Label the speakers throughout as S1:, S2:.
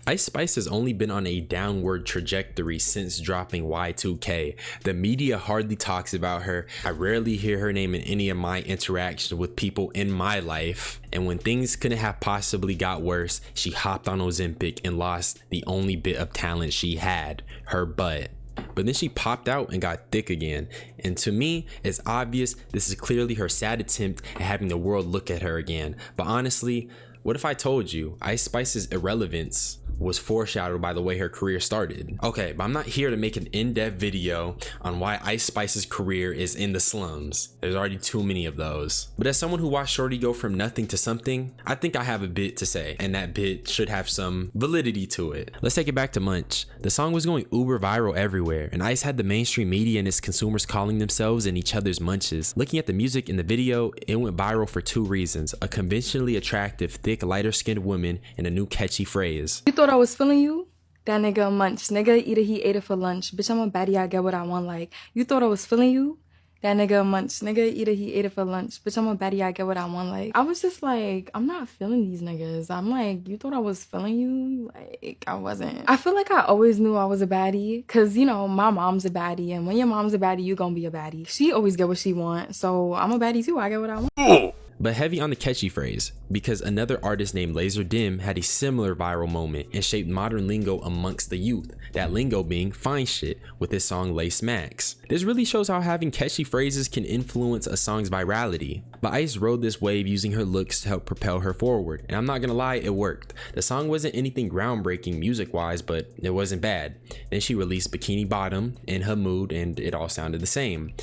S1: Ice Spice has only been on a downward trajectory since dropping Y2K. The media hardly talks about her. I rarely hear her name in any of my interactions with people in my life. And when things couldn't have possibly got worse, she hopped on Ozempic and lost the only bit of talent she had, her butt. But then she popped out and got thick again. And to me, it's obvious this is clearly her sad attempt at having the world look at her again. But honestly, what if I told you Ice Spice's irrelevance was foreshadowed by the way her career started? Okay, but I'm not here to make an in-depth video on why Ice Spice's career is in the slums. There's already too many of those. But as someone who watched Shorty go from nothing to something, I think I have a bit to say, and that bit should have some validity to it. Let's take it back to Munch. The song was going uber viral everywhere, and Ice had the mainstream media and its consumers calling themselves and each other's munches. Looking at the music in the video, it went viral for two reasons: a conventionally attractive, thick, lighter-skinned woman, and a new catchy phrase.
S2: You thought I was feeling you? That nigga Munch. Nigga either he ate it for lunch. Bitch, I'm a baddie, I get what I want. Like, you thought I was feeling you? That nigga Munch. Nigga either he ate it for lunch. Bitch, I'm a baddie, I get what I want. Like, I was just like, I'm not feeling these niggas. I'm like, you thought I was feeling you? Like, I wasn't. I feel like I always knew I was a baddie. Cause, you know, my mom's a baddie. And when your mom's a baddie, you gonna be a baddie. She always get what she want. So I'm a baddie too, I get what I want.
S1: But heavy on the catchy phrase, because another artist named Laser Dim had a similar viral moment and shaped modern lingo amongst the youth, that lingo being fine shit with his song Lace Max. This really shows how having catchy phrases can influence a song's virality. But Ice rode this wave using her looks to help propel her forward, and I'm not gonna lie, it worked. The song wasn't anything groundbreaking music-wise, but it wasn't bad. Then she released Bikini Bottom, In Her Mood, and it all sounded the same,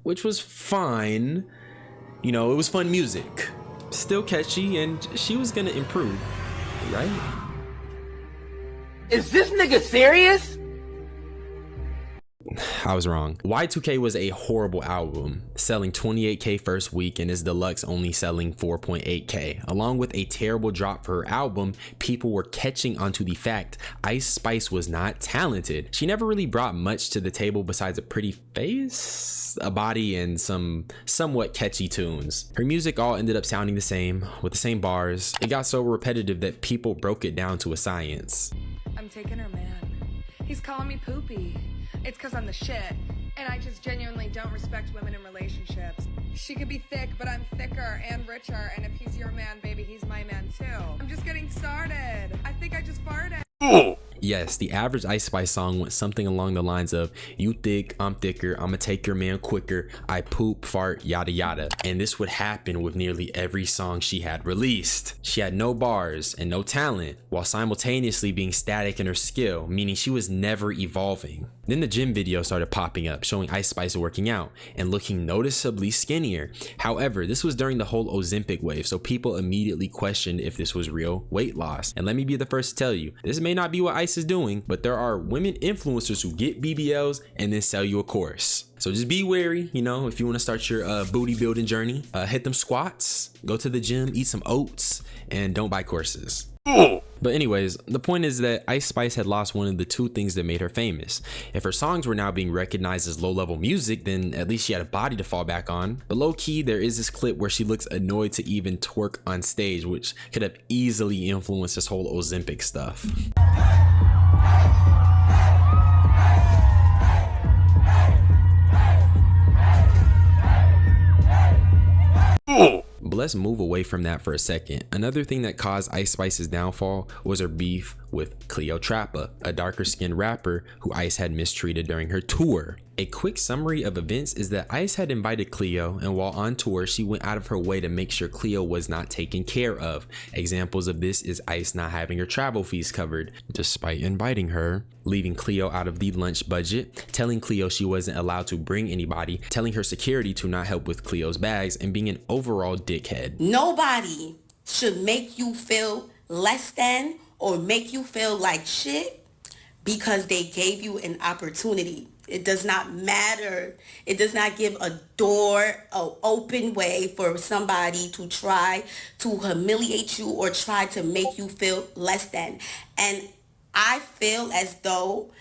S1: which was fine. You know, it was fun music, still catchy, and she was gonna improve, right?
S3: Is this nigga serious?
S1: I was wrong. Y2K was a horrible album, selling 28K first week and his deluxe only selling 4.8K. Along with a terrible drop for her album, people were catching onto the fact Ice Spice was not talented. She never really brought much to the table besides a pretty face, a body, and some somewhat catchy tunes. Her music all ended up sounding the same, with the same bars. It got so repetitive that people broke it down to a science.
S4: I'm taking her man. He's calling me poopy. It's cause I'm the shit. And I just genuinely don't respect women in relationships. She could be thick, but I'm thicker and richer. And if he's your man, baby, he's my man too. I'm just getting started. I think I just farted.
S1: Yes, the average Ice Spice song went something along the lines of, you thick, I'm thicker, I'ma take your man quicker, I poop, fart, yada yada. And this would happen with nearly every song she had released. She had no bars and no talent, while simultaneously being static in her skill, meaning she was never evolving. Then the gym video started popping up, showing Ice Spice working out and looking noticeably skinnier. However, this was during the whole Ozempic wave, so people immediately questioned if this was real weight loss. And let me be the first to tell you, this may not be what Ice is doing, but there are women influencers who get BBLs and then sell you a course. So just be wary, you know, if you want to start your booty building journey, hit them squats, go to the gym, eat some oats, and don't buy courses. But anyways, the point is that Ice Spice had lost one of the two things that made her famous. If her songs were now being recognized as low-level music, then at least she had a body to fall back on. But low-key, there is this clip where she looks annoyed to even twerk on stage, which could have easily influenced this whole Ozempic stuff. But let's move away from that for a second. Another thing that caused Ice Spice's downfall was her beef with Cleo Trappa, a darker skinned rapper who Ice had mistreated during her tour. A quick summary of events is that Ice had invited Cleo, and while on tour, she went out of her way to make sure Cleo was not taken care of. Examples of this is Ice not having her travel fees covered, despite inviting her, leaving Cleo out of the lunch budget, telling Cleo she wasn't allowed to bring anybody, telling her security to not help with Cleo's bags, and being an overall dickhead.
S5: Nobody should make you feel less than or make you feel like shit because they gave you an opportunity. It does not matter. It does not give a door, an open way for somebody to try to humiliate you or try to make you feel less than. And I feel as though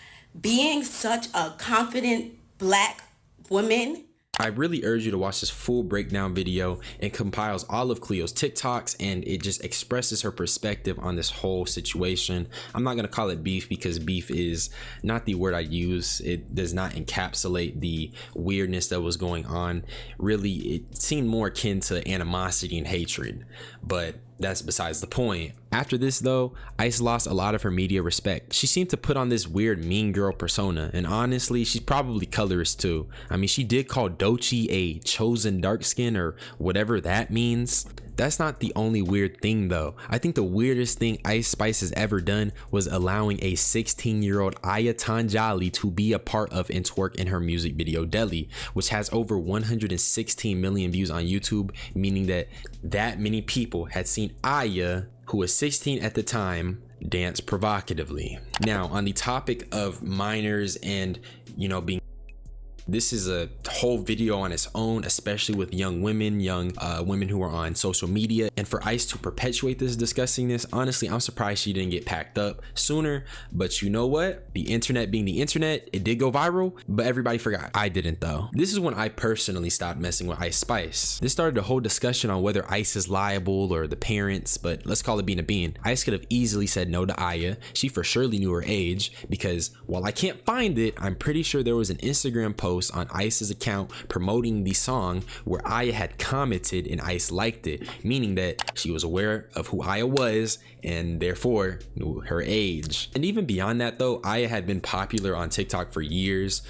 S5: being such a confident black woman,
S1: I really urge you to watch this full breakdown video. It compiles all of Cleo's TikToks and it just expresses her perspective on this whole situation. I'm not going to call it beef because beef is not the word I use. It does not encapsulate the weirdness that was going on. Really, it seemed more akin to animosity and hatred, but that's besides the point. After this though, Ice lost a lot of her media respect. She seemed to put on this weird mean girl persona, and honestly, she's probably colorist too. I mean, she did call Doechii a chosen dark skin or whatever that means. That's not the only weird thing though. I think the weirdest thing Ice Spice has ever done was allowing a 16-year-old Aya Tanjali to be a part of and twerk in her music video Deli, which has over 116 million views on YouTube, meaning that many people had seen Aya, who was 16 at the time, dance provocatively. Now, on the topic of minors and, you know, being, this is a whole video on its own, especially with young women who are on social media. And for Ice to perpetuate this, discussing this, honestly, I'm surprised she didn't get packed up sooner. But you know what? The internet being the internet, it did go viral, but everybody forgot. I didn't though. This is when I personally stopped messing with Ice Spice. This started a whole discussion on whether Ice is liable or the parents, but let's call it being a bean. Ice could have easily said no to Aya. She for surely knew her age, because while I can't find it, I'm pretty sure there was an Instagram post on Ice's account promoting the song where Aya had commented and Ice liked it, meaning that she was aware of who Aya was and therefore knew her age. And even beyond that though, Aya had been popular on TikTok for years.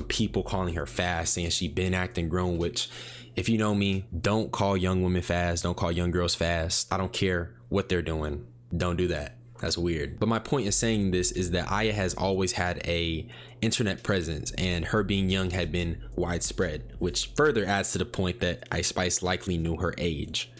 S1: People calling her fast, saying she'd been acting grown, which, if you know me, don't call young women fast, don't call young girls fast. I don't care what they're doing, don't do that. That's weird. But my point in saying this is that Aya has always had a internet presence, and her being young had been widespread, which further adds to the point that Ice Spice likely knew her age.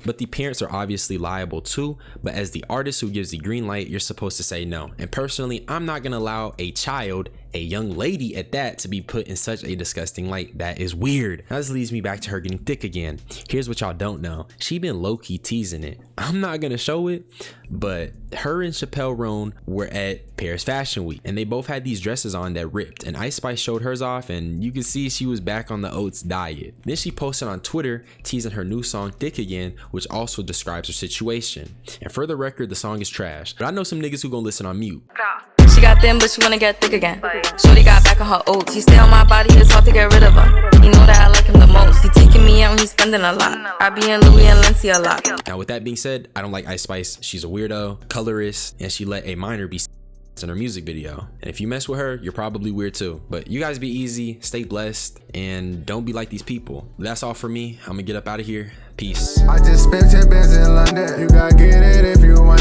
S1: But the parents are obviously liable too, but as the artist who gives the green light, you're supposed to say no. And personally, I'm not gonna allow a child, a young lady at that, to be put in such a disgusting light. That is weird. Now this leads me back to her getting thick again. Here's what y'all don't know. She been low-key teasing it. I'm not gonna show it, but her and Chappelle Roan were at Paris Fashion Week, and they both had these dresses on that ripped, and Ice Spice showed hers off, and you can see she was back on the oats diet. Then she posted on Twitter teasing her new song Thick Again, which also describes her situation. And for the record, the song is trash, but I know some niggas who gonna listen on mute.
S2: She got thin, but she wanna get thick again. Shorty got back on her oats. He stay on my body, it's hard to get rid of him. He know that I like him the most. He taking me out and he's spending a lot. I be in Louis and Lindsay a lot.
S1: Now with that being said, I don't like Ice Spice. She's a weirdo, colorist, and she let a minor be in her music video. And if you mess with her, you're probably weird too. But you guys be easy, stay blessed, and don't be like these people. That's all for me. I'm gonna get up out of here. Peace.
S6: I just spent 10 bands in London. You gotta get it if you want